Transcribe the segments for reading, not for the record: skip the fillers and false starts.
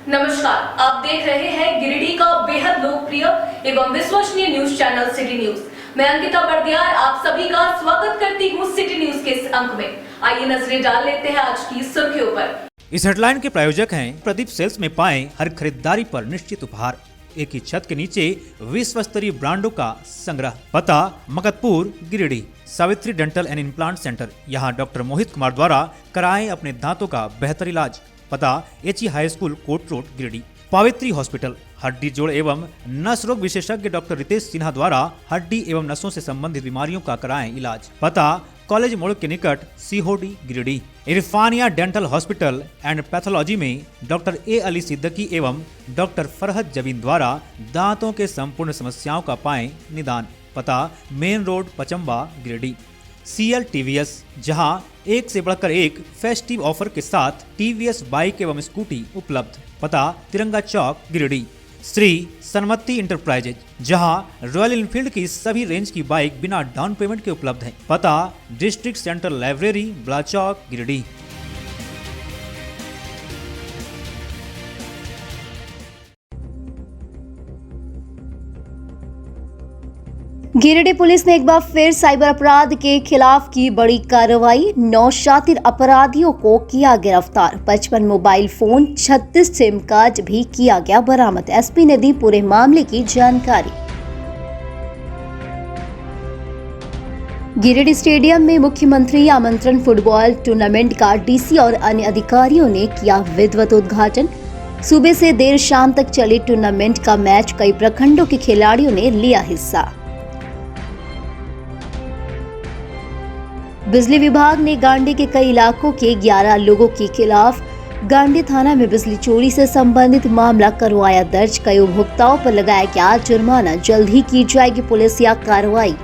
नमस्कार, आप देख रहे हैं गिरिडीह का बेहद लोकप्रिय एवं विश्वसनीय न्यूज चैनल सिटी न्यूज। मैं अंकिता बर्दियार आप सभी का स्वागत करती हूँ सिटी न्यूज के इस अंक में। आइए नजरें डाल लेते हैं आज की सुर्खियों पर। इस हेडलाइन के प्रायोजक हैं प्रदीप सेल्स में पाएं हर खरीदारी पर निश्चित उपहार। एक ही छत के नीचे विश्व स्तरीय ब्रांडों का संग्रह। पता Makatpur Giridih. Savitri dental and implant centre. यहाँ डॉक्टर मोहित कुमार द्वारा कराएं अपने दांतों का बेहतर इलाज। पता HE high school court road Giridih. Pavitri hospital. हड्डी जोड़ एवं नस रोग विशेषज्ञ डॉक्टर रितेश सिन्हा द्वारा हड्डी एवं नसों से संबंधित बीमारियों का कराएं इलाज। पता कॉलेज मोड़ के निकट Sihodih Giridih. Irfania dental hospital and pathology में डॉक्टर ए अली सिद्दीकी एवं डॉक्टर फरहत जबीन द्वारा दांतों के संपूर्ण समस्याओं का पाएं निदान। पता main road Pachamba Giridih. CL TVS, जहां एक से बढ़कर एक फेस्टिव ऑफर के साथ TVS बाइक एवं स्कूटी उपलब्ध। पता तिरंगा चौक गिरिडीह। श्री सन्मति इंटरप्राइजेज, जहां रॉयल इनफील्ड की सभी रेंज की बाइक बिना डाउन पेमेंट के उपलब्ध है। पता डिस्ट्रिक्ट सेंटर लाइब्रेरी ब्लाचौक गिरिडीह। गिरिडीह पुलिस ने एक बार फिर साइबर अपराध के खिलाफ की बड़ी कार्रवाई। 9 शातिर अपराधियों को किया गिरफ्तार। 55 मोबाइल फोन, 36 सिम कार्ड भी किया गया बरामद। एसपी ने दी पूरे मामले की जानकारी। गिरिडीह स्टेडियम में मुख्यमंत्री आमंत्रण फुटबॉल टूर्नामेंट का डीसी और अन्य अधिकारियों ने किया विधिवत उद्घाटन। सुबह से देर शाम तक चले टूर्नामेंट का मैच कई प्रखंडों के खिलाड़ियों ने लिया हिस्सा। बिजली विभाग ने गांडी के कई इलाकों के 11 लोगों के खिलाफ गांडी थाना में बिजली चोरी से संबंधित मामला करवाया दर्ज। कई उपभोक्ताओं पर लगाया गया जुर्माना। जल्द ही की जाएगी पुलिस या कार्रवाई।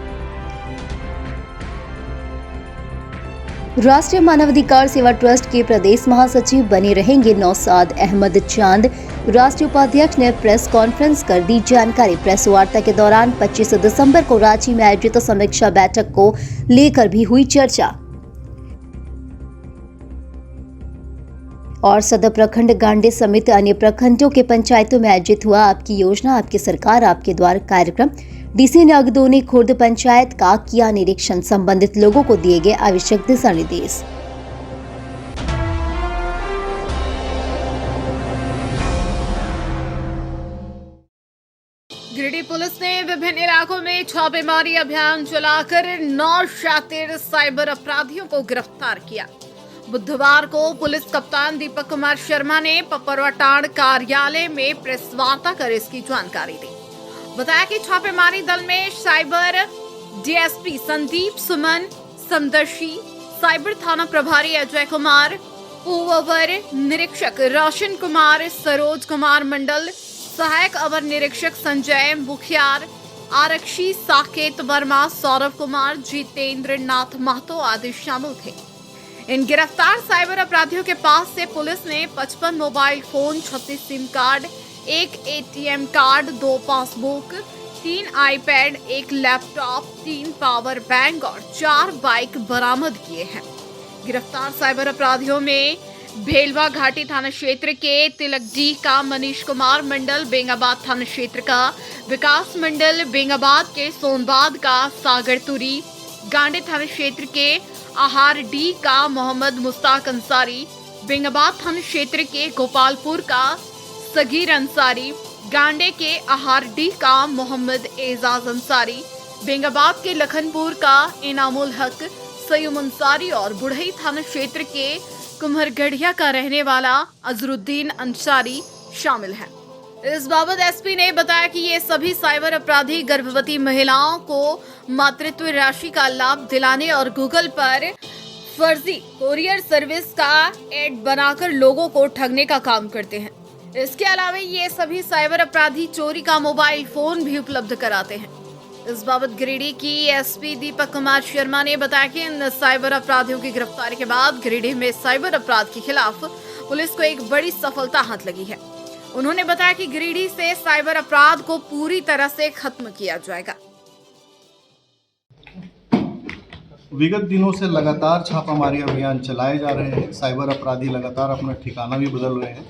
राष्ट्रीय मानवाधिकार सेवा ट्रस्ट के प्रदेश महासचिव बने रहेंगे नौशाद अहमद चांद। राष्ट्रीय उपाध्यक्ष ने प्रेस कॉन्फ्रेंस कर दी जानकारी। प्रेस वार्ता के दौरान 25 दिसंबर को रांची में आयोजित समीक्षा बैठक को लेकर भी हुई चर्चा। और सदर प्रखंड गांडी समेत अन्य प्रखंडों के पंचायतों में आयोजित हुआ आपकी योजना आपकी सरकार आपके द्वार कार्यक्रम। डीसी ने अगदोनी खुर्द पंचायत का किया निरीक्षण। संबंधित लोगों को दिए गए आवश्यक दिशा निर्देश। गिरिडीह पुलिस ने विभिन्न इलाकों में छापेमारी अभियान चलाकर 9 शातिर साइबर अपराधियों को गिरफ्तार किया। बुधवार को पुलिस कप्तान दीपक कुमार शर्मा ने पपरवाटांड कार्यालय में प्रेस वार्ता कर इसकी जानकारी दी। बताया कि छापेमारी दल में साइबर डीएसपी संदीप सुमन समदर्शी, साइबर थाना प्रभारी अजय कुमार, पूर्ववर निरीक्षक रोशन कुमार, सरोज कुमार मंडल, सहायक अवर निरीक्षक संजय मुखियार, आरक्षी साकेत वर्मा, सौरभ कुमार, जितेंद्र नाथ महतो आदि शामिल थे। इन गिरफ्तार साइबर अपराधियों के पास से पुलिस ने 55 mobile phone, 36 SIM card, 1 ATM card, 2 passbook, 3 iPad, 1 laptop, 3 power bank और 4 बाइक बरामद किए हैं। गिरफ्तार साइबर अपराधियों में भेलवा घाटी थाना क्षेत्र के तिलक डी का मनीष कुमार मंडल, बेंगाबाद थाना क्षेत्र का विकास मंडल, बेंगाबाद के सोनबाद का सागर तुरी, गांडी थाना क्षेत्र के आहार डी का मोहम्मद मुस्ताक अंसारी, बेंगाबाद थाना क्षेत्र के गोपालपुर का सगीर अंसारी, गांडे के आहार डी का मोहम्मद एजाज अंसारी, बेंगाबाद के लखनपुर का इनामुल हक, सयूम अंसारी और बुढ़ई थाना क्षेत्र के कुम्हरगढ़िया का रहने वाला अजरुद्दीन अंसारी शामिल हैं। इस बाबत एसपी ने बताया कि ये सभी साइबर अपराधी गर्भवती महिलाओं को मातृत्व राशि का लाभ दिलाने और गूगल पर फर्जी कोरियर सर्विस का एड बनाकर लोगों को ठगने का काम करते हैं। इसके अलावा ये सभी साइबर अपराधी चोरी का मोबाइल फोन भी उपलब्ध कराते हैं। इस बाबत गिरिडीह की एसपी दीपक कुमार शर्मा ने बताया कि इन साइबर अपराधियों की गिरफ्तारी के बाद गिरिडीह में साइबर अपराध के खिलाफ पुलिस को एक बड़ी सफलता हाथ लगी है। उन्होंने बताया कि गिरिडीह से साइबर अपराध को पूरी तरह से खत्म किया जाएगा। विगत दिनों से लगातार छापामारी अभियान चलाए जा रहे हैं। साइबर अपराधी लगातार अपना ठिकाना भी बदल रहे हैं।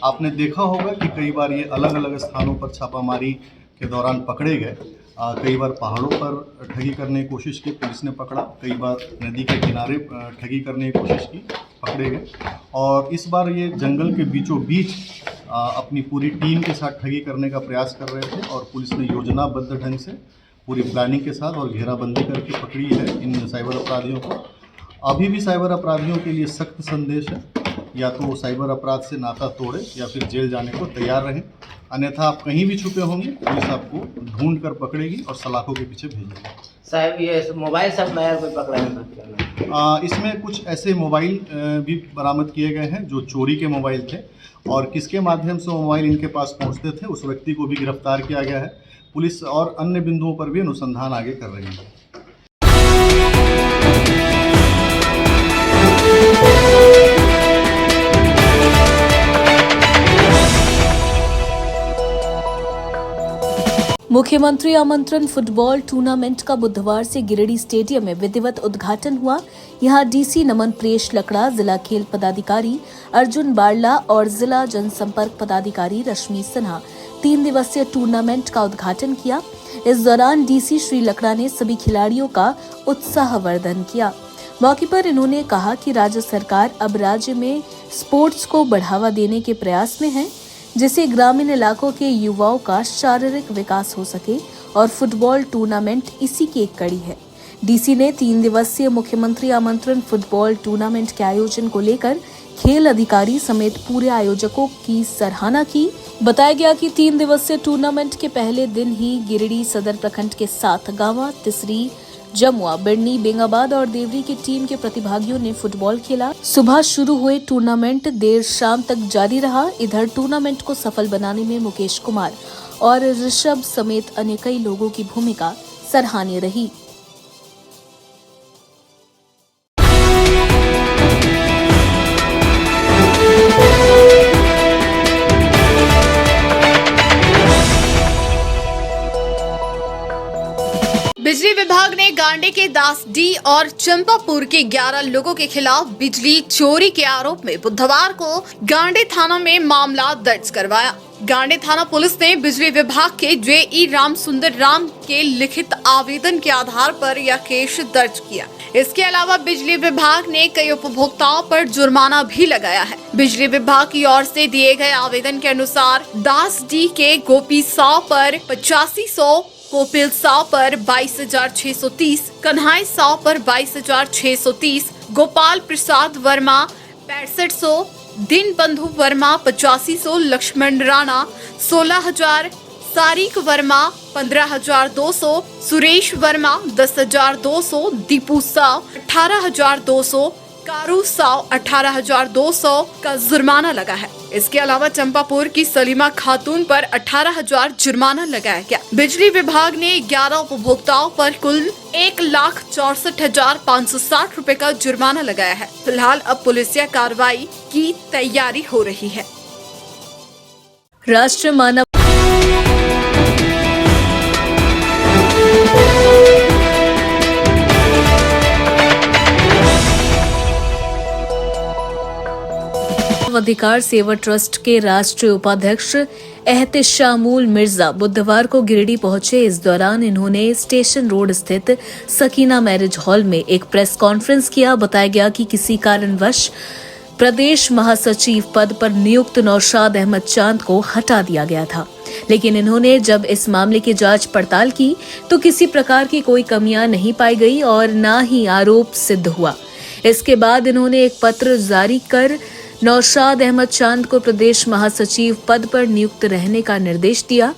आपने देखा होगा कि कई बार ये अलग अलग स्थानों पर छापामारी के दौरान पकड़े गए। कई बार पहाड़ों पर ठगी करने की कोशिश की, पुलिस ने पकड़ा। कई बार नदी के किनारे ठगी करने की कोशिश की, पकड़े गए। और इस बार ये जंगल के बीचों बीच अपनी पूरी टीम के साथ ठगी करने का प्रयास कर रहे थे और पुलिस ने योजनाबद्ध ढंग से पूरी प्लानिंग के साथ और घेराबंदी करके पकड़ी है इन साइबर अपराधियों को। अभी भी साइबर अपराधियों के लिए सख्त संदेश है, या तो साइबर अपराध से नाता तोड़े या फिर जेल जाने को तैयार रहें, अन्यथा आप कहीं भी छुपे होंगे पुलिस आपको ढूंढ कर पकड़ेगी और सलाखों के पीछे भेजेगी। साहब ये मोबाइल सब नया कोई पकड़ा है? इसमें कुछ ऐसे मोबाइल भी बरामद किए गए हैं जो चोरी के मोबाइल थे, और किसके माध्यम से वो मोबाइल इनके पास पहुंचते थे उस व्यक्ति को भी गिरफ्तार किया गया है। पुलिस और अन्य बिंदुओं पर भी अनुसंधान आगे कर रही है। मुख्यमंत्री आमंत्रण फुटबॉल टूर्नामेंट का बुधवार से गिरिडीह स्टेडियम में विधिवत उद्घाटन हुआ। यहां डीसी नमन प्रियेश लकड़ा, जिला खेल पदाधिकारी अर्जुन बारला और जिला जनसंपर्क पदाधिकारी रश्मि सिन्हा 3 दिवसीय टूर्नामेंट का उद्घाटन किया। इस दौरान डीसी श्री लकड़ा ने सभी खिलाड़ियों का उत्साहवर्धन किया। मौके पर इन्होंने कहा कि राज्य सरकार अब राज्य में स्पोर्ट्स को बढ़ावा देने के प्रयास में है, जिससे ग्रामीण इलाकों के युवाओं का शारीरिक विकास हो सके और फुटबॉल टूर्नामेंट इसी की एक कड़ी है। डीसी ने 3 दिवसीय मुख्यमंत्री आमंत्रण फुटबॉल टूर्नामेंट के आयोजन को लेकर खेल अधिकारी समेत पूरे आयोजकों की सराहना की। बताया गया कि 3 दिवसीय टूर्नामेंट के पहले दिन ही गिरिडीह सदर प्रखंड के 7 गांव, तिसरी, जमुआ, बिड़नी, बेंगाबाद और देवरी की टीम के प्रतिभागियों ने फुटबॉल खेला। सुबह शुरू हुए टूर्नामेंट देर शाम तक जारी रहा। इधर टूर्नामेंट को सफल बनाने में मुकेश कुमार और ऋषभ समेत अन्य कई लोगों की भूमिका सराहनीय रही। बिजली विभाग ने गांडे के दासडी और चंपापुर के 11 लोगों के खिलाफ बिजली चोरी के आरोप में बुधवार को गांडे थाना में मामला दर्ज करवाया। गांडे थाना पुलिस ने बिजली विभाग के जे.ई. राम सुंदर राम के लिखित आवेदन के आधार पर यह केस दर्ज किया। इसके अलावा बिजली विभाग ने कई उपभोक्ताओं पर जुर्माना भी लगाया है। बिजली विभाग की ओर से दिए गए आवेदन के अनुसार दासडी के गोपी 100 पर 8500, कोपिल 100 पर 22,630, कन्हाई 100 पर 22,630, गोपाल प्रसाद वर्मा 6500, दिन बंधु वर्मा 8500, लक्ष्मण राणा 16,000, सारिक वर्मा 15,200, सुरेश वर्मा 10,200, दीपू 100 18,200, कारू 100 18,200 का जुर्माना लगा है। इसके अलावा चंपापुर की सलीमा खातून पर 18,000 जुर्माना लगाया गया। बिजली विभाग ने 11 उपभोक्ताओं पर कुल 1,64,560 रुपए का जुर्माना लगाया है। फिलहाल अब पुलिसिया कार्रवाई की तैयारी हो रही है। राष्ट्रीय मानव अधिकार सेवा ट्रस्ट के राष्ट्रीय उपाध्यक्ष एहतेशामुल मिर्जा बुधवार को गिरिडीह पहुंचे। इस दौरान इन्होंने स्टेशन रोड स्थित सकीना मैरिज हॉल में एक प्रेस कॉन्फ्रेंस किया। बताया गया कि किसी कारणवश प्रदेश महासचिव पद पर नियुक्त नौशाद अहमद चांद को हटा दिया गया था, लेकिन इन्होंने जब इस मामले की जांच पड़ताल की तो किसी प्रकार की कोई कमियां नहीं पाई गई और न ही आरोप सिद्ध हुआ। इसके बाद इन्होंने एक पत्र जारी कर नौशाद अहमद चांद को प्रदेश महासचिव पद पर नियुक्त रहने का निर्देश दिया।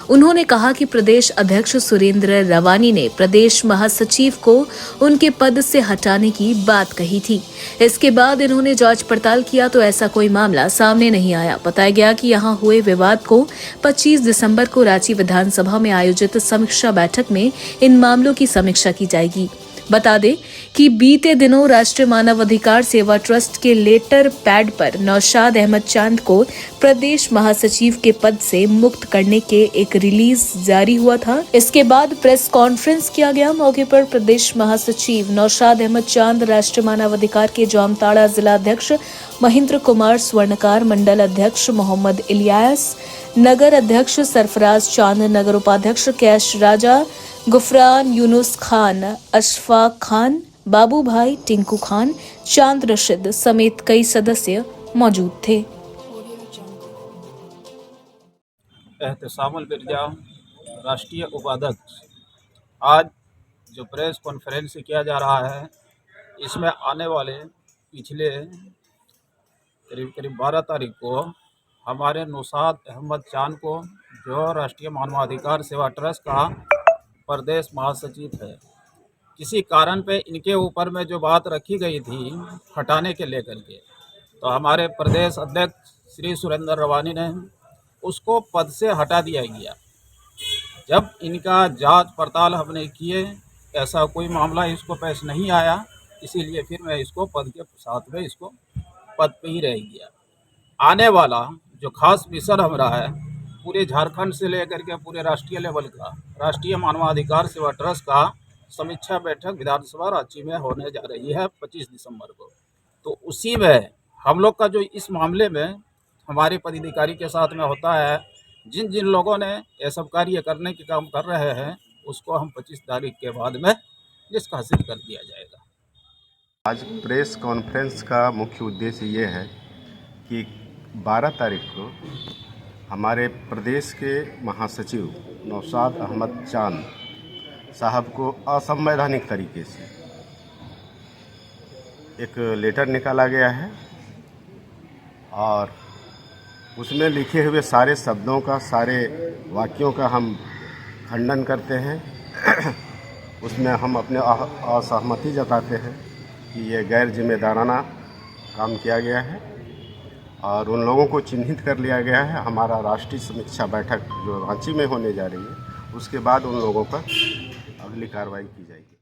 उन्होंने कहा कि प्रदेश अध्यक्ष सुरेंद्र रवानी ने प्रदेश महासचिव को उनके पद से हटाने की बात कही थी। इसके बाद इन्होंने जांच पड़ताल किया तो ऐसा कोई मामला सामने नहीं आया। बताया गया कि यहां हुए विवाद को 25 दिसंबर को रांची विधानसभा में आयोजित समीक्षा बैठक में इन मामलों की समीक्षा की जाएगी। बता दें कि बीते दिनों राष्ट्रीय मानव अधिकार सेवा ट्रस्ट के लेटर पैड पर नौशाद अहमद चांद को प्रदेश महासचिव के पद से मुक्त करने के एक रिलीज जारी हुआ था। इसके बाद प्रेस कॉन्फ्रेंस किया गया। मौके पर प्रदेश महासचिव नौशाद अहमद चांद, राष्ट्रीय मानव अधिकार के जामताड़ा जिला अध्यक्ष महेंद्र कुमार स्वर्णकार, मंडल अध्यक्ष मोहम्मद इलियास, नगर अध्यक्ष सरफराज चांद, नगर उपाध्यक्ष कैश राजा, गुफरान, यूनुस खान, अशफाक खान, बाबू भाई, टिंकू खान, चांद रशीद समेत कई सदस्य मौजूद थे। एहतसामुल बिरजा राष्ट्रीय उपाध्यक्ष, आज जो प्रेस कॉन्फ्रेंस किया जा रहा है, इसमें आने वाले पिछले करीब 12 तारीख को हमारे नौशाद अहमद चांद को, जो राष्ट्रीय मानवाधिकार सेवा ट्रस्ट का प्रदेश महासचिव है, किसी कारण पे इनके ऊपर में जो बात रखी गई थी हटाने के लेकर के, तो हमारे प्रदेश अध्यक्ष श्री सुरेंद्र रवानी ने उसको पद से हटा दिया गया। जब इनका जांच पड़ताल हमने किए, ऐसा कोई मामला इसको पेश नहीं आया, इसीलिए फिर मैं इसको पद के साथ में इसको पद पे ही रह गया। आने वाला जो खास मिशन हमारा है, पूरे झारखंड से लेकर के पूरे राष्ट्रीय लेवल का राष्ट्रीय मानवाधिकार सेवा ट्रस्ट का समीक्षा बैठक विधानसभा रांची में होने जा रही है 25 दिसंबर को। तो उसी में हम लोग का जो इस मामले में हमारे पदाधिकारी के साथ में होता है, जिन जिन लोगों ने ये सब कार्य करने के काम कर रहे हैं, उसको हम 25 तारीख के बाद में निष्कासित कर दिया जाएगा। आज प्रेस कॉन्फ्रेंस का मुख्य उद्देश्य ये है कि 12 तारीख को हमारे प्रदेश के महासचिव नौशाद अहमद चांद साहब को असंवैधानिक तरीके से एक लेटर निकाला गया है और उसमें लिखे हुए सारे शब्दों का, सारे वाक्यों का हम खंडन करते हैं। उसमें हम अपने असहमति जताते हैं कि ये गैर जिम्मेदाराना काम किया गया है और उन लोगों को चिन्हित कर लिया गया है। हमारा राष्ट्रीय समीक्षा बैठक जो रांची में होने जा रही है, उसके बाद उन लोगों पर अगली कार्रवाई की जाएगी।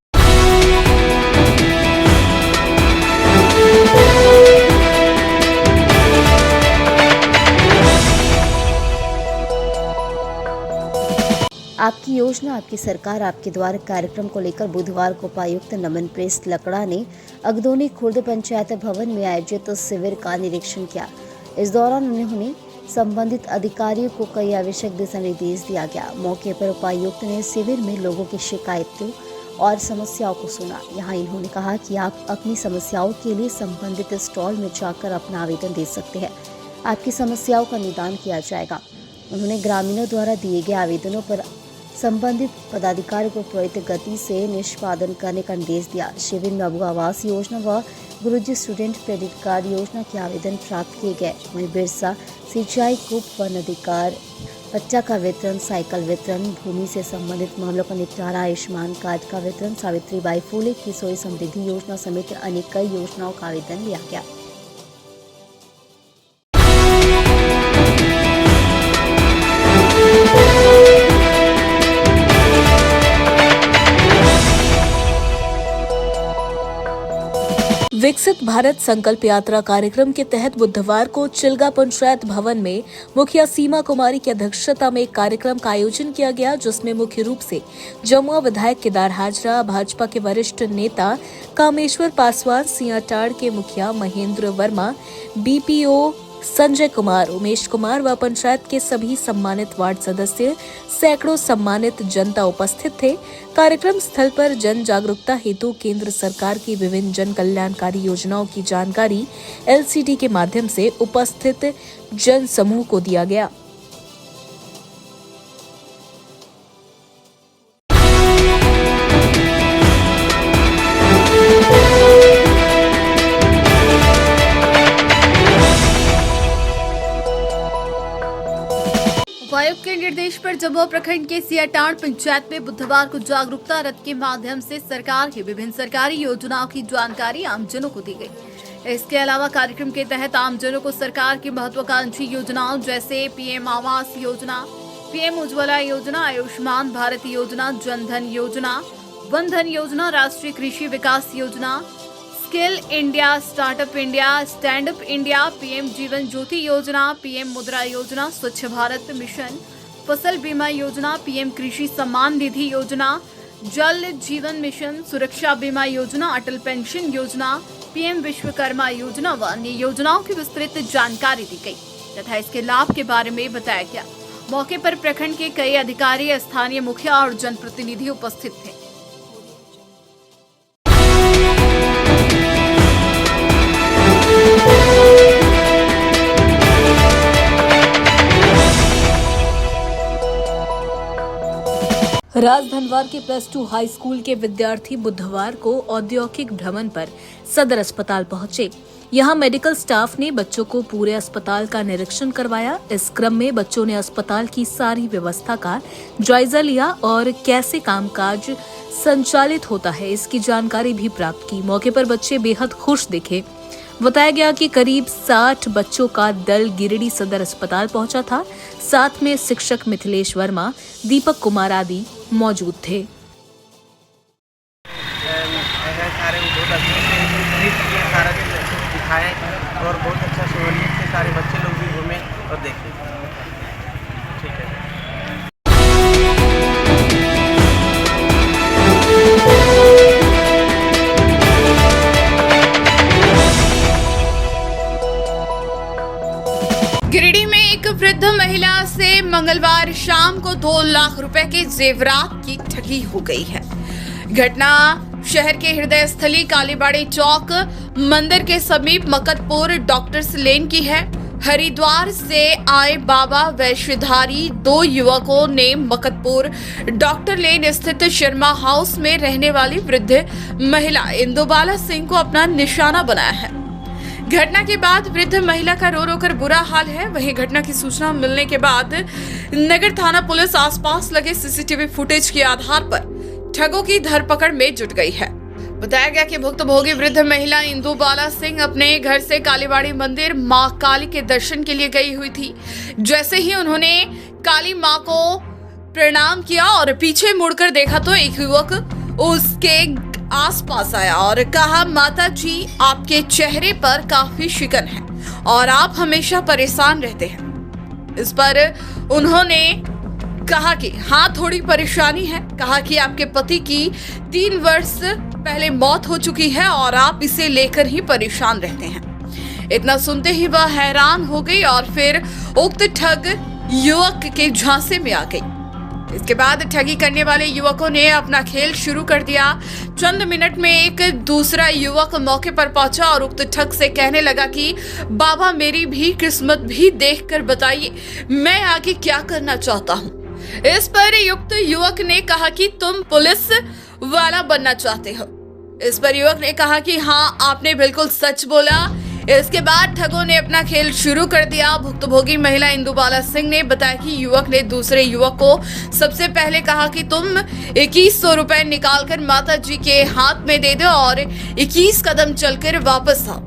आपकी योजना आपकी सरकार आपके द्वार कार्यक्रम को लेकर बुधवार को उपायुक्त नमन प्रेस लकड़ा ने अगदोनी खुर्द पंचायत भवन में आयोजित शिविर का निरीक्षण किया। इस दौरान उन्होंने संबंधित अधिकारियों को कई आवश्यक दिशा निर्देश दिया गया। मौके पर उपायुक्त ने शिविर में लोगों की शिकायतों और समस्याओं को सुना। यहाँ इन्होंने कहा कि आप अपनी समस्याओं के लिए संबंधित स्टॉल में जाकर अपना आवेदन दे सकते हैं, आपकी समस्याओं का निदान किया जाएगा। उन्होंने ग्रामीणों द्वारा दिए गए आवेदनों पर संबंधित पदाधिकारी को त्वरित गति से निष्पादन करने का निर्देश दिया। शिविर में अबू आवास योजना व गुरुजी स्टूडेंट क्रेडिट कार्ड योजना के आवेदन प्राप्त किए गए। वहीं बिरसा सिंचाई कूप वन अधिकार, पट्टा का वितरण, साइकिल वितरण, भूमि से संबंधित मामलों का निपटारा, आयुष्मान कार्ड का वितरण, सावित्रीबाई फूले किशोरी समृद्धि योजना समेत अन्य कई योजनाओं का आवेदन लिया गया। विकसित भारत संकल्प यात्रा कार्यक्रम के तहत बुधवार को चिल्गा पंचायत भवन में मुखिया सीमा कुमारी की अध्यक्षता में एक कार्यक्रम का आयोजन किया गया, जिसमें मुख्य रूप से जमुआ विधायक केदार हाजरा, भाजपा के वरिष्ठ नेता कामेश्वर पासवान, सियाटाड़ के मुखिया महेंद्र वर्मा, बीपीओ संजय कुमार, उमेश कुमार व पंचायत के सभी सम्मानित वार्ड सदस्य, सैकड़ों सम्मानित जनता उपस्थित थे। कार्यक्रम स्थल पर जन जागरूकता हेतु केंद्र सरकार की विभिन्न जन कल्याणकारी योजनाओं की जानकारी एलसीडी के माध्यम से उपस्थित जन समूह को दिया गया। उपायुक्त के निर्देश पर जमुआ प्रखंड के सियाटाड़ पंचायत में बुधवार को जागरूकता रथ के माध्यम से सरकार की विभिन्न सरकारी योजनाओं की जानकारी आमजनों को दी गई। इसके अलावा कार्यक्रम के तहत आमजनों को सरकार की महत्वाकांक्षी योजनाओं जैसे पीएम आवास योजना, पीएम उज्ज्वला योजना, आयुष्मान भारत योजना, जन धन योजना, वन धन योजना, राष्ट्रीय कृषि विकास योजना, skill India, startup India, stand up India, PM Jeevan Jyoti योजना, पीएम मुद्रा योजना, स्वच्छ भारत मिशन, फसल बीमा योजना, पीएम कृषि सम्मान निधि योजना, जल जीवन मिशन, सुरक्षा बीमा योजना, अटल पेंशन योजना, पीएम विश्वकर्मा योजना व अन्य योजनाओं की विस्तृत जानकारी दी गई तथा इसके लाभ के बारे में बताया गया। मौके पर प्रखंड के कई अधिकारी, स्थानीय मुखिया और जनप्रतिनिधि उपस्थित थे। राजधनवार के +2 हाई स्कूल के विद्यार्थी बुधवार को औद्योगिक भ्रमण पर सदर अस्पताल पहुंचे। यहां मेडिकल स्टाफ ने बच्चों को पूरे अस्पताल का निरीक्षण करवाया। इस क्रम में बच्चों ने अस्पताल की सारी व्यवस्था का जायजा लिया और कैसे कामकाज संचालित होता है इसकी जानकारी भी प्राप्त की। मौके पर बच्चे बेहद खुश दिखे। बताया गया कि करीब 60 बच्चों का दल गिरिडीह सदर अस्पताल पहुंचा था। साथ में शिक्षक मिथिलेश वर्मा, दीपक कुमार आदि मौजूद थे। सारे बहुत अच्छे से सारा दिखाए और बहुत अच्छा सहूलियत से सारे बच्चे लोग भी घूमे और देखे। ठीक है। गिरिडीह में एक वृद्ध महिला से मंगलवार शाम को 2 लाख रुपए के जेवरात की ठगी हो गई है। घटना शहर के हृदय स्थली कालीबाड़ी चौक मंदिर के समीप मकतपुर डॉक्टर्स लेन की है। हरिद्वार से आए बाबा वैश्यधारी 2 युवकों ने मकतपुर डॉक्टर लेन स्थित शर्मा हाउस में रहने वाली वृद्ध महिला इंदुबाला सिंह को अपना निशाना बनाया है। घटना के बाद वृद्ध महिला का रो रो कर बुरा हाल है। वहीं घटना की सूचना मिलने के बाद नगर थाना पुलिस आसपास लगे सीसीटीवी फुटेज के आधार पर ठगों की धरपकड़ में जुट गई है। बताया गया कि भुक्तभोगी वृद्ध महिला इंदुबाला सिंह अपने घर से कालीबाड़ी मंदिर मां काली के दर्शन के लिए गई हुई थी। जैसे ही उन्होंने काली मां को प्रणाम किया और पीछे मुड़कर देखा तो एक युवक उसके आसपास आया और कहा, माता जी आपके चेहरे पर काफी शिकन है और आप हमेशा परेशान रहते हैं। इस पर उन्होंने कहा कि हाँ थोड़ी परेशानी है। कहा कि आपके पति की 3 वर्ष पहले मौत हो चुकी है और आप इसे लेकर ही परेशान रहते हैं। इतना सुनते ही वह हैरान हो गई और फिर उक्त ठग युवक के झांसे में आ गई। इसके बाद ठगी करने वाले युवकों ने अपना खेल शुरू कर दिया। चंद मिनट में एक दूसरा युवक मौके पर पहुंचा और उक्त ठग से कहने लगा कि बाबा मेरी भी किस्मत भी देखकर बताइए मैं आगे क्या करना चाहता हूं। इस पर युक्त युवक ने कहा कि तुम पुलिस वाला बनना चाहते हो। इस पर युवक ने कहा कि हाँ आपने बिल्कुल सच बोला। इसके बाद ठगों ने अपना खेल शुरू कर दिया। भुक्तभोगी महिला इंदुबाला सिंह ने बताया कि युवक ने दूसरे युवक को सबसे पहले कहा कि तुम 2100 रुपए निकालकर माता जी के हाथ में दे दो और 21 कदम चलकर वापस आओ।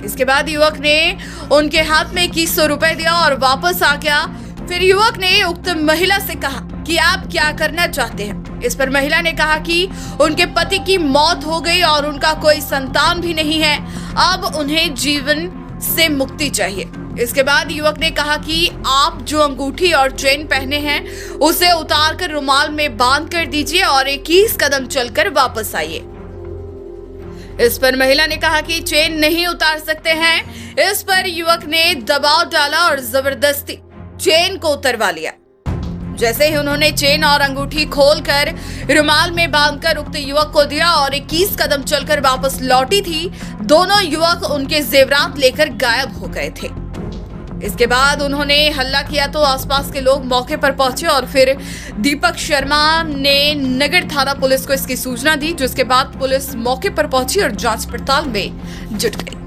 इसके बाद युवक ने उनके हाथ में 2100 रुपए दिया और वापस आ गया। फिर युवक ने उक्त महिला से कहा कि आप क्या करना चाहते हैं। इस पर महिला ने कहा कि उनके पति की मौत हो गई और उनका कोई संतान भी नहीं है, अब उन्हें जीवन से मुक्ति चाहिए। इसके बाद युवक ने कहा कि आप जो अंगूठी और चेन पहने हैं उसे उतारकर रुमाल में बांध कर दीजिए और 21 कदम चलकर वापस आइए। इस पर महिला ने कहा कि चेन नहीं उतार सकते हैं। इस पर युवक ने दबाव डाला और जबरदस्ती चेन को उतरवा लिया। जैसे ही उन्होंने चेन और अंगूठी खोलकर रुमाल में बांधकर उक्त युवक को दिया और 21 कदम चलकर वापस लौटी थी, दोनों युवक उनके जेवरात लेकर गायब हो गए थे। इसके बाद उन्होंने हल्ला किया तो आसपास के लोग मौके पर पहुंचे और फिर दीपक शर्मा ने नगर थाना पुलिस को इसकी सूचना दी, जिसके बाद पुलिस मौके पर पहुंची और जांच पड़ताल में जुट गई।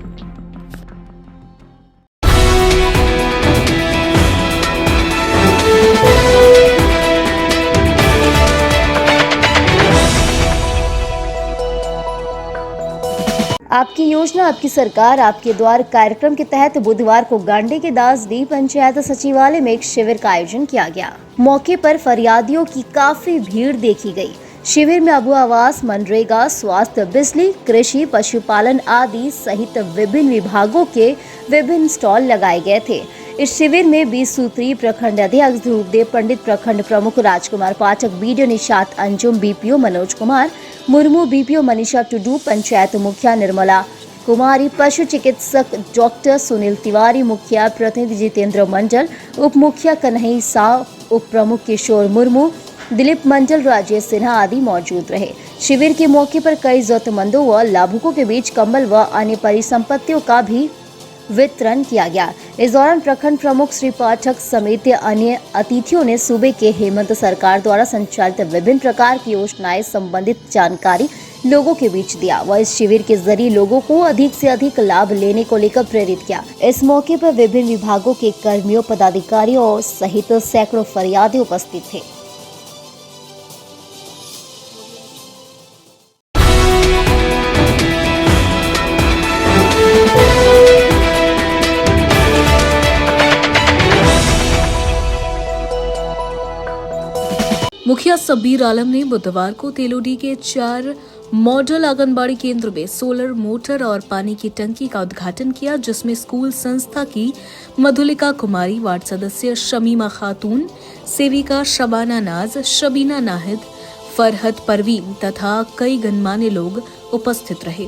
आपकी योजना आपकी सरकार आपके द्वार कार्यक्रम के तहत बुधवार को गांडे के दासडीह पंचायत सचिवालय में एक शिविर का आयोजन किया गया। मौके पर फरियादियों की काफी भीड़ देखी गई। शिविर में अबू आवास, मनरेगा, स्वास्थ्य, बिजली, कृषि, पशुपालन आदि सहित विभिन्न विभागों के विभिन्न स्टॉल लगाए गए थे। इस शिविर में 20 सूत्री प्रखंड अध्यक्ष ध्रुवदेव पंडित, प्रखंड प्रमुख Rajkumar Pathak, BDO Nishat Anjum, BPO Manoj Kumar Murmu, BPO Manisha Tudu, panchayat मुखिया निर्मला कुमारी, पशु चिकित्सक डॉक्टर सुनील तिवारी, मुखिया प्रतिनिधि जितेंद्र मंडल, उप मुखिया कन्हई साव, उप प्रमुख किशोर मुर्मू, दिलीप मंडल, राजेश सिन्हा आदि मौजूद रहे। शिविर के मौके पर कई जरूरतमंदों व लाभुकों के बीच कंबल व अन्य परिसंपत्तियों का भी वितरण किया गया। इस दौरान प्रखंड प्रमुख श्री पाठक समेत अन्य अतिथियों ने सूबे के हेमंत सरकार द्वारा संचालित विभिन्न प्रकार की योजनाएं संबंधित जानकारी लोगों के बीच दिया व इस शिविर के जरिए लोगों को अधिक से अधिक लाभ लेने को लेकर प्रेरित किया। इस मौके पर विभिन्न विभागों के कर्मियों, पदाधिकारियों सहित सैकड़ों फरियादी उपस्थित थे। मुखिया सबीर आलम ने बुधवार को तेलोडी के 4 मॉडल आंगनबाड़ी केंद्र में सोलर मोटर और पानी की टंकी का उद्घाटन किया, जिसमें स्कूल संस्था की मधुलिका कुमारी, वार्ड सदस्य शमीमा खातून, सेविका शबाना नाज, शबीना नाहिद, फरहत परवीन तथा कई गणमान्य लोग उपस्थित रहे।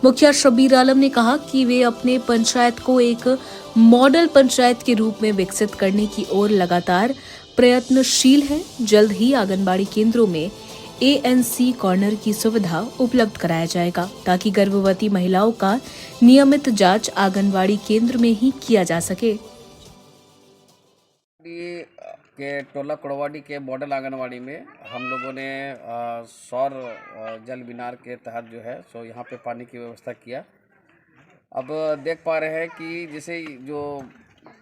मुखिया शबीर आलम ने कहा कि वे अपने पंचायत को एक मॉडल पंचायत के रूप में विकसित करने की ओर लगातार प्रयत्नशील है। जल्द ही आंगनबाड़ी केंद्रों में ANC कॉर्नर की सुविधा उपलब्ध कराया जाएगा ताकि गर्भवती महिलाओं का नियमित जांच आंगनबाड़ी केंद्र में ही किया जा सके। के टोला कोड़वाडी के मॉडल आंगनवाड़ी में हम लोगों ने सौर जल मीनार के तहत जो है सो यहाँ पे पानी की व्यवस्था किया। अब देख पा रहे हैं कि जैसे जो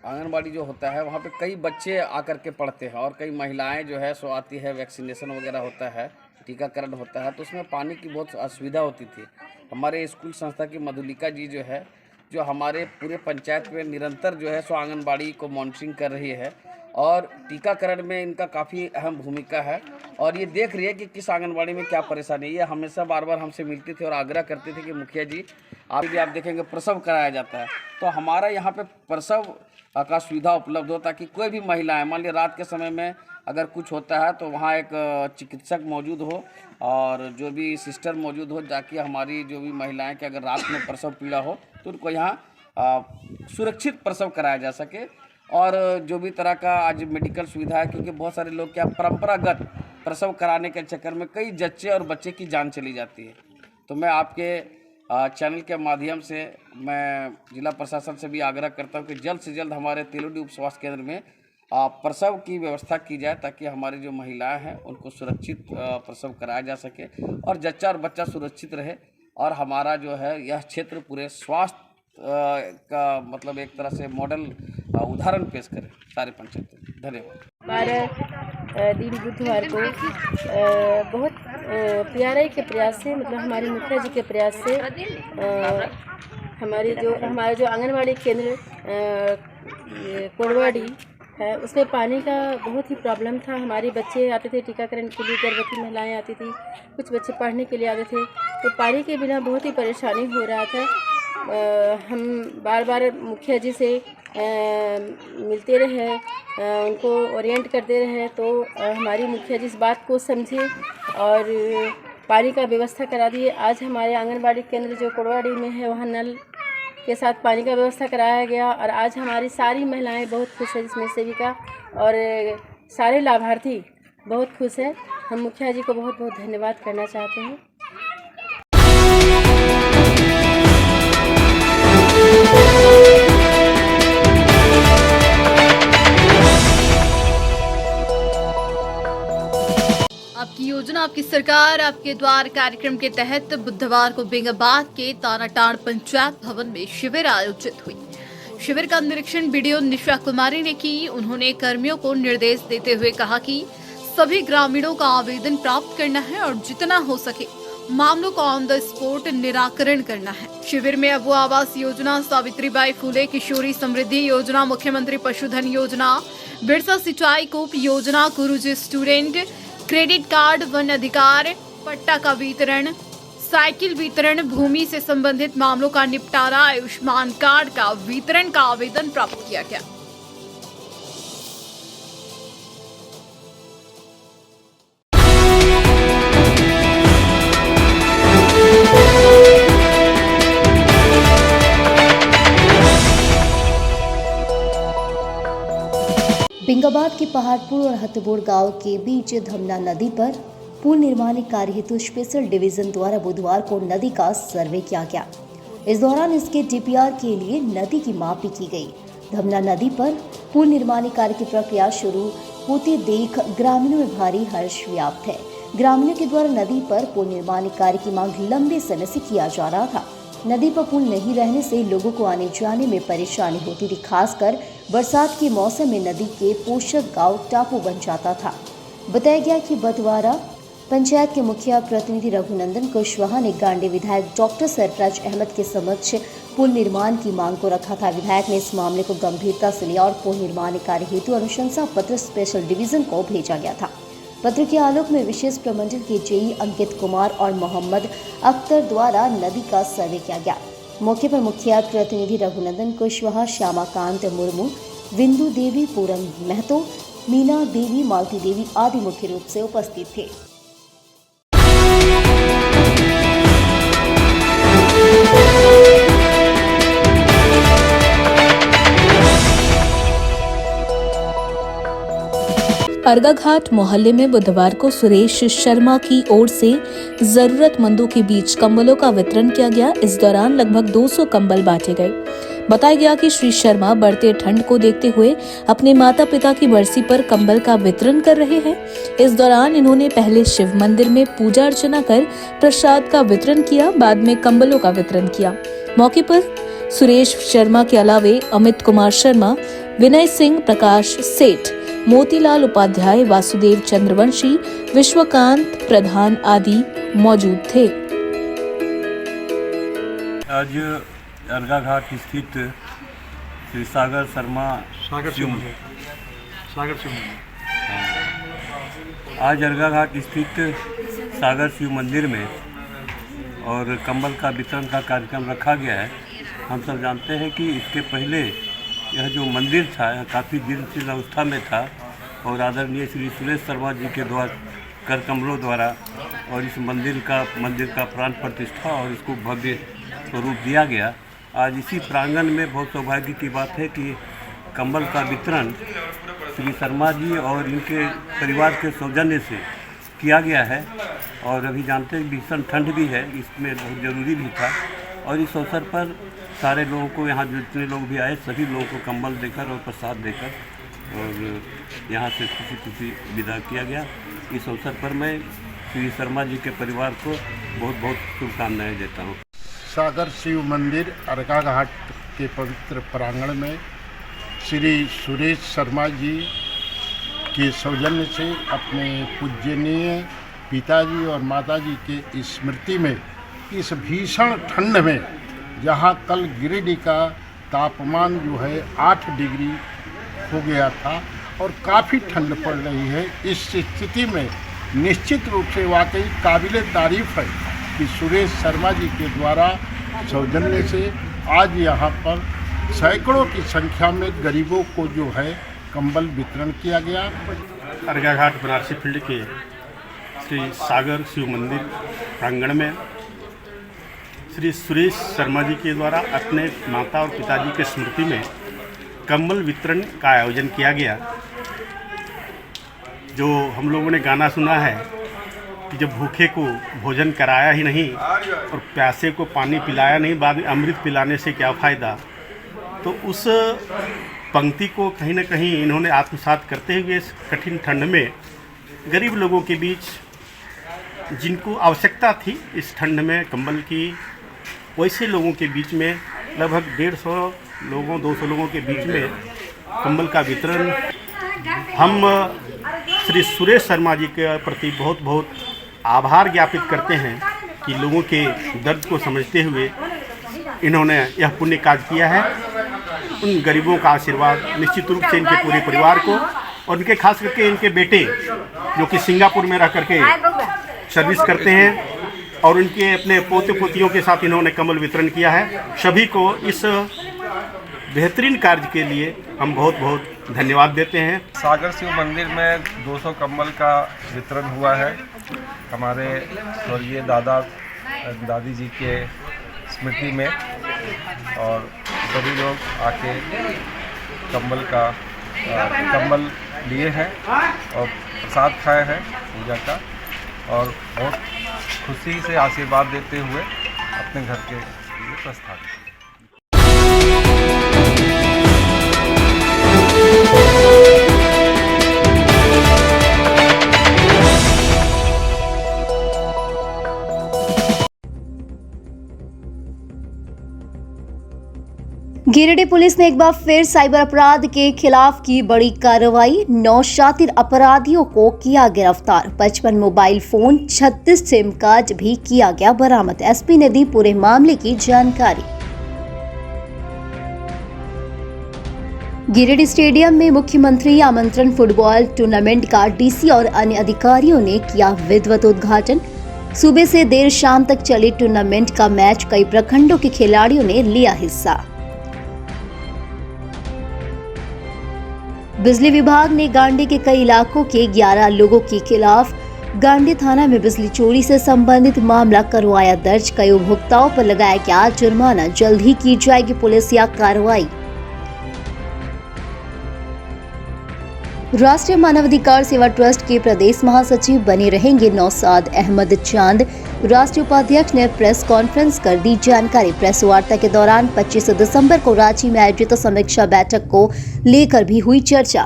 आंगनबाड़ी जो होता है वहाँ पे कई बच्चे आकर के पढ़ते हैं और कई महिलाएं जो है सो आती है, वैक्सीनेशन वगैरह होता है, टीकाकरण होता है, तो उसमें पानी की बहुत असुविधा होती थी। हमारे स्कूल संस्था की मधुलिका जी जो है, जो हमारे पूरे पंचायत में निरंतर जो है सो आंगनबाड़ी को मॉनिटरिंग कर रही है और टीकाकरण में इनका काफ़ी अहम भूमिका है और ये देख रही है कि किस आंगनबाड़ी में क्या परेशानी है। ये हमेशा बार बार हमसे मिलती थी और आग्रह करती थी कि मुखिया जी आप देखेंगे प्रसव कराया जाता है, तो हमारा यहाँ पे प्रसव का सुविधा उपलब्ध हो ताकि कोई भी महिलाएं, मान लीजिए रात के समय में अगर कुछ होता है तो वहाँ एक चिकित्सक मौजूद हो और जो भी सिस्टर मौजूद हो, ताकि हमारी जो भी महिलाएं कि अगर रात में प्रसव पीड़ा हो तो उनको यहाँ सुरक्षित प्रसव कराया जा सके। और जो भी तरह का आज मेडिकल सुविधा है, क्योंकि बहुत सारे लोग क्या परंपरागत प्रसव कराने के चक्कर में कई जच्चे और बच्चे की जान चली जाती है। तो मैं आपके चैनल के माध्यम से मैं जिला प्रशासन से भी आग्रह करता हूं कि जल्द से जल्द हमारे तेलोडी उप स्वास्थ्य केंद्र में प्रसव की व्यवस्था की जाए ताकि हमारी जो महिलाएं हैं उनको सुरक्षित प्रसव कराया जा सके और जच्चा और बच्चा सुरक्षित रहे और हमारा जो है यह क्षेत्र पूरे स्वास्थ्य का मतलब एक तरह से मॉडल उदाहरण पेश करे सारे पंचायत में। धन्यवाद। 12 दिन बुधवार को बहुत प्यारे के प्रयास से, मतलब हमारे मुखिया जी के प्रयास से हमारा जो आंगनबाड़ी केंद्र कोड़वाडी है उसमें पानी का बहुत ही प्रॉब्लम था। हमारे बच्चे आते थे टीकाकरण के लिए, गर्भवती महिलाएं आती थी, कुछ बच्चे पढ़ने के लिए आते थे, तो पानी के बिना बहुत ही परेशानी हो रहा था। हम बार बार मुखिया जी से मिलते रहे, उनको ओरिएंट करते रहे, तो हमारी मुखिया जी इस बात को समझे और पानी का व्यवस्था करा दिए। आज हमारे आंगनबाड़ी केंद्र जो कोड़वाडी में है वहाँ नल के साथ पानी का व्यवस्था कराया गया और आज हमारी सारी महिलाएं बहुत खुश है, जिसमें सेविका और सारे लाभार्थी बहुत खुश है। हम मुखिया जी को बहुत बहुत धन्यवाद करना चाहते हैं। आपकी योजना आपकी सरकार आपके द्वार कार्यक्रम के तहत बुधवार को बेंगाबाद के तानाटाड़ पंचायत भवन में शिविर आयोजित हुई। शिविर का निरीक्षण बीडीओ निशा कुमारी ने की। उन्होंने कर्मियों को निर्देश देते हुए कहा कि सभी ग्रामीणों का आवेदन प्राप्त करना है और जितना हो सके मामलों का ऑन द स्पॉट निराकरण करना है। शिविर में अबू आवास योजना, सावित्रीबाई फुले किशोरी समृद्धि योजना, मुख्यमंत्री पशुधन योजना, बिरसा सिंचाई कूप योजना, गुरुजी स्टूडेंट क्रेडिट कार्ड, वन अधिकार, पट्टा का वितरण, साइकिल वितरण, भूमि से संबंधित मामलों का निपटारा, आयुष्मान कार्ड का वितरण का आवेदन प्राप्त किया गया। बिंगाबाद के पहाड़पुर और हथबोड़ गांव के बीच धमना नदी पर पुल निर्माण कार्य हेतु स्पेशल डिवीजन द्वारा बुधवार को नदी का सर्वे किया गया। इस दौरान इसके डीपीआर के लिए नदी की मापी की गई। धमना नदी पर पुल निर्माण कार्य की प्रक्रिया शुरू होते देख ग्रामीणों में भारी हर्ष व्याप्त है। ग्रामीणों के द्वारा नदी पर पुल निर्माण कार्य की मांग लंबे समय से किया जा रहा था। नदी पर पुल नहीं रहने से लोगों को आने जाने में परेशानी होती थी। खासकर बरसात के मौसम में नदी के पोषक गांव टापू बन जाता था। बताया गया कि बदवारा पंचायत के मुखिया प्रतिनिधि रघुनंदन कुशवाहा ने गांडी विधायक डॉक्टर सरफराज अहमद के समक्ष पुल निर्माण की मांग को रखा था। विधायक ने इस मामले को गंभीरता से लिया और पुल निर्माण कार्य हेतु अनुशंसा पत्र स्पेशल डिवीजन को भेजा गया था। पत्र के आलोक में विशेष प्रमंडल के जेई अंकित कुमार और मोहम्मद अख्तर द्वारा नदी का सर्वे किया गया। मौके पर मुखिया प्रतिनिधि रघुनंदन कुशवाहा, श्यामाकांत मुर्मू, बिंदु देवी, पूरन महतो, मीना देवी, मालती देवी आदि मुख्य रूप से उपस्थित थे। अर्गाघाट मोहल्ले में बुधवार को सुरेश शर्मा की ओर से जरूरतमंदों के बीच कंबलों का वितरण किया गया। इस दौरान लगभग 200 कंबल बांटे गए। बताया गया कि श्री शर्मा बढ़ते ठंड को देखते हुए अपने माता पिता की बरसी पर कंबल का वितरण कर रहे हैं। इस दौरान इन्होंने पहले शिव मंदिर में पूजा अर्चना कर प्रसाद का वितरण किया, बाद में कंबलों का वितरण किया। मौके पर सुरेश शर्मा के अलावे अमित कुमार शर्मा, विनय सिंह, प्रकाश सेठ, मोतीलाल उपाध्याय, वासुदेव चंद्रवंशी, विश्वकांत प्रधान आदि मौजूद थे। आज अर्गाघाट स्थित श्री सागर शर्मा आज अर्गाघाट स्थित सागर शिव मंदिर में और कंबल का वितरण का कार्यक्रम रखा गया है। हम सब जानते हैं कि इसके पहले यह जो मंदिर था काफ़ी जीर्ण अवस्था में था और आदरणीय श्री सुरेश शर्मा जी के द्वारा कर कमलों द्वारा और इस मंदिर का प्राण प्रतिष्ठा और इसको भव्य स्वरूप दिया गया। आज इसी प्रांगण में बहुत सौभाग्य की बात है कि कंबल का वितरण श्री शर्मा जी और इनके परिवार के सौजन्य से किया गया है। और अभी जानते हैं भीषण ठंड भी है, इसमें बहुत ज़रूरी भी था। और इस अवसर पर सारे लोगों को, यहाँ जितने लोग भी आए सभी लोगों को कंबल देकर और प्रसाद देकर और यहाँ से खुशी विदा किया गया। इस अवसर पर मैं श्री शर्मा जी के परिवार को बहुत बहुत शुभकामनाएं देता हूँ। सागर शिव मंदिर अर्गाघाट के पवित्र प्रांगण में श्री सुरेश शर्मा जी के सौजन्य से अपने पूजनीय पिताजी और माताजी के स्मृति में इस भीषण ठंड में, जहाँ कल गिरिडीह का तापमान जो है 8 डिग्री हो गया था और काफ़ी ठंड पड़ रही है, इस स्थिति में निश्चित रूप से वाकई काबिले तारीफ़ है कि सुरेश शर्मा जी के द्वारा सौजन्य से आज यहाँ पर सैकड़ों की संख्या में गरीबों को जो है कंबल वितरण किया गया। अर्गाघाट बनारसी फील्ड के श्री सागर शिव मंदिर प्रांगण में श्री सुरेश शर्मा जी के द्वारा अपने माता और पिताजी के स्मृति में कंबल वितरण का आयोजन किया गया। जो हम लोगों ने गाना सुना है कि जब भूखे को भोजन कराया ही नहीं और प्यासे को पानी पिलाया नहीं, बाद में अमृत पिलाने से क्या फ़ायदा। तो उस पंक्ति को कहीं ना कहीं इन्होंने आत्मसात करते हुए इस कठिन ठंड में गरीब लोगों के बीच जिनको आवश्यकता थी इस ठंड में कंबल की, वैसे लोगों के बीच में लगभग 150 लोगों 200 लोगों के बीच में कंबल का वितरण। हम श्री सुरेश शर्मा जी के प्रति बहुत बहुत आभार ज्ञापित करते हैं कि लोगों के दर्द को समझते हुए इन्होंने यह पुण्य कार्य किया है। उन गरीबों का आशीर्वाद निश्चित रूप से इनके पूरे परिवार को और इनके खास करके इनके बेटे जो कि सिंगापुर में रह करके सर्विस करते हैं और उनके अपने पोते पोतियों के साथ इन्होंने कंबल वितरण किया है। सभी को इस बेहतरीन कार्य के लिए हम बहुत बहुत धन्यवाद देते हैं। सागर शिव मंदिर में 200 कंबल का वितरण हुआ है हमारे स्वर्गीय दादी जी के स्मृति में, और सभी लोग आके कंबल लिए हैं और प्रसाद खाए हैं पूजा का, और बहुत खुशी से आशीर्वाद देते हुए अपने घर के लिए प्रस्थान। गिरिडीह पुलिस ने एक बार फिर साइबर अपराध के खिलाफ की बड़ी कार्रवाई। 9 शातिर अपराधियों को किया गिरफ्तार। 55 मोबाइल फोन, 36 सिम कार्ड भी किया गया बरामद। एसपी ने दी पूरे मामले की जानकारी। गिरिडीह स्टेडियम में मुख्यमंत्री आमंत्रण फुटबॉल टूर्नामेंट का डीसी और अन्य अधिकारियों ने किया विधिवत उद्घाटन। सुबह से देर शाम तक चले टूर्नामेंट का मैच कई प्रखंडों के खिलाड़ियों ने लिया हिस्सा। बिजली विभाग ने गांडी के कई इलाकों के 11 लोगों के खिलाफ गांडी थाना में बिजली चोरी से संबंधित मामला करवाया दर्ज। कई उपभोक्ताओं पर लगाया गया जुर्माना। जल्द ही की जाएगी पुलिस या कार्रवाई। राष्ट्रीय मानवाधिकार सेवा ट्रस्ट के प्रदेश महासचिव बने रहेंगे नौशाद अहमद चांद। राष्ट्रीय उपाध्यक्ष ने प्रेस कॉन्फ्रेंस कर दी जानकारी। प्रेस वार्ता के दौरान 25 दिसंबर को रांची में आयोजित समीक्षा बैठक को लेकर भी हुई चर्चा।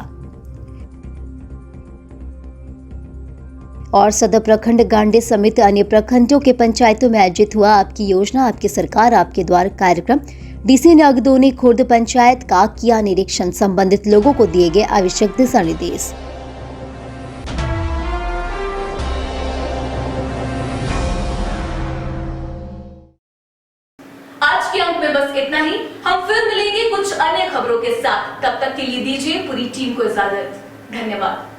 और सदर प्रखंड गांडी समेत अन्य प्रखंडों के पंचायतों में आयोजित हुआ आपकी योजना आपकी सरकार आपके द्वार कार्यक्रम। डीसी ने अगदोनी खुर्द पंचायत का किया निरीक्षण। संबंधित लोगों को दिए गए आवश्यक दिशा निर्देश। आज के अंक में बस इतना ही। हम फिर मिलेंगे कुछ अन्य खबरों के साथ। तब तक के लिए दीजिए पूरी टीम को इजाजत। धन्यवाद।